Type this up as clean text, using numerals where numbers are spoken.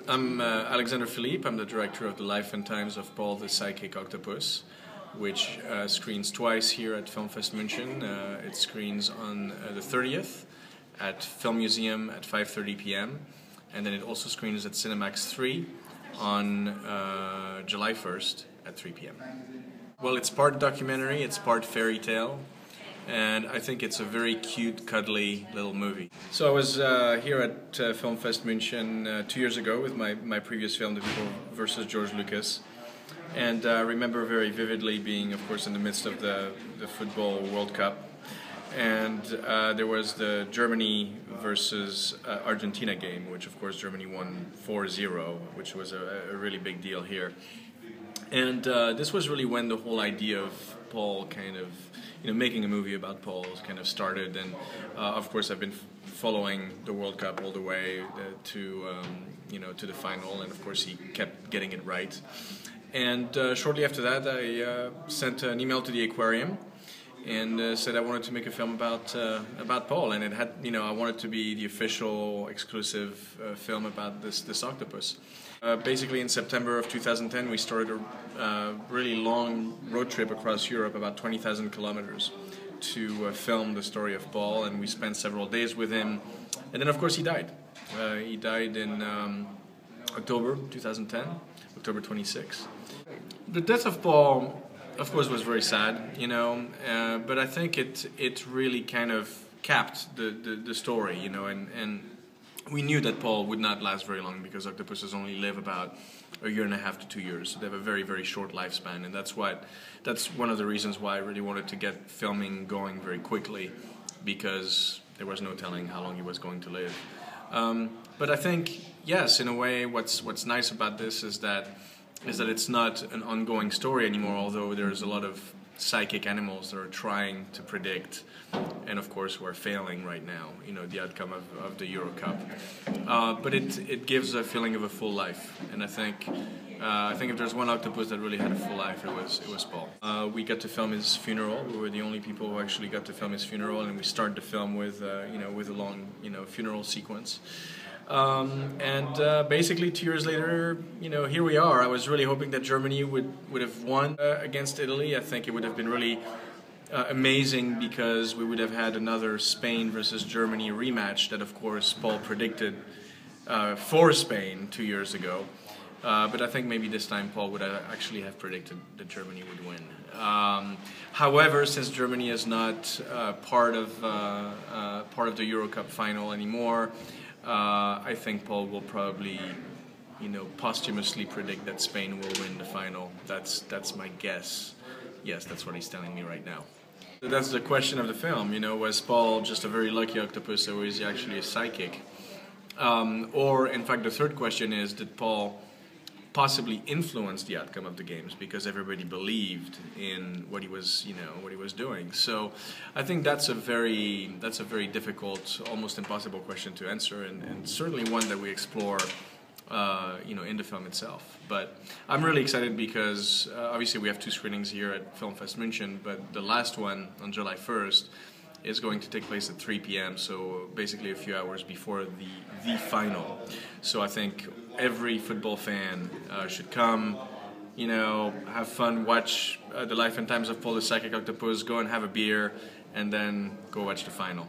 I'm Alexandre Philippe. I'm the director of the Life and Times of Paul the Psychic Octopus, which screens twice here at FILMFEST München. It screens on the 30th at Film Museum at 5:30 p.m. and then it also screens at Cinemax 3 on July 1st at 3 p.m. Well, it's part documentary, it's part fairy tale, and I think it's a very cute, cuddly little movie. So I was here at FILMFEST München 2 years ago with my previous film, The People versus George Lucas. And I remember very vividly being, of course, in the midst of the football World Cup. And there was the Germany versus Argentina game, which of course Germany won 4-0, which was a really big deal here. And this was really when the whole idea of Paul kind of, making a movie about Paul kind of started. And of course I've been following the World Cup all the way to the final, and of course he kept getting it right. And shortly after that I sent an email to the aquarium and said I wanted to make a film about Paul, and it had, I wanted to be the official exclusive film about this octopus. Basically in September of 2010 we started a really long road trip across Europe, about 20,000 kilometers, to film the story of Paul, and we spent several days with him, and then of course he died. He died in October 2010, October 26. The death of Paul, of course, was very sad, but I think it really kind of capped the story, and we knew that Paul would not last very long because octopuses only live about 1.5 to 2 years. So they have a very, very short lifespan, and that's one of the reasons why I really wanted to get filming going very quickly, because there was no telling how long he was going to live. But I think, yes, in a way, what's nice about this is that it's not an ongoing story anymore, although there's a lot of psychic animals that are trying to predict, and of course we're failing right now, the outcome of the Euro Cup. But it gives a feeling of a full life, and I think if there's one octopus that really had a full life, it was Paul. We got to film his funeral. We were the only people who actually got to film his funeral, and we started the film with with a long funeral sequence. Basically 2 years later, here we are. I was really hoping that Germany would have won against Italy. I think it would have been really amazing, because we would have had another Spain versus Germany rematch that, of course, Paul predicted for Spain 2 years ago. But I think maybe this time Paul would actually have predicted that Germany would win. However, since Germany is not part of the Euro Cup final anymore, I think Paul will probably, posthumously predict that Spain will win the final. That's my guess. Yes, that's what he's telling me right now. That's the question of the film. Was Paul just a very lucky octopus, or is he actually a psychic? Or, in fact, the third question is, did Paul possibly influence the outcome of the games because everybody believed in what he was doing? So I think that's a very difficult, almost impossible question to answer, and certainly one that we explore in the film itself. But I'm really excited because obviously we have 2 screenings here at FILMFEST München, but the last one on July 1st is going to take place at 3 p.m. so basically a few hours before the final. So I think every football fan should come, have fun, watch the Life and Times of Paul the Psychic Octopus, go and have a beer, and then go watch the final.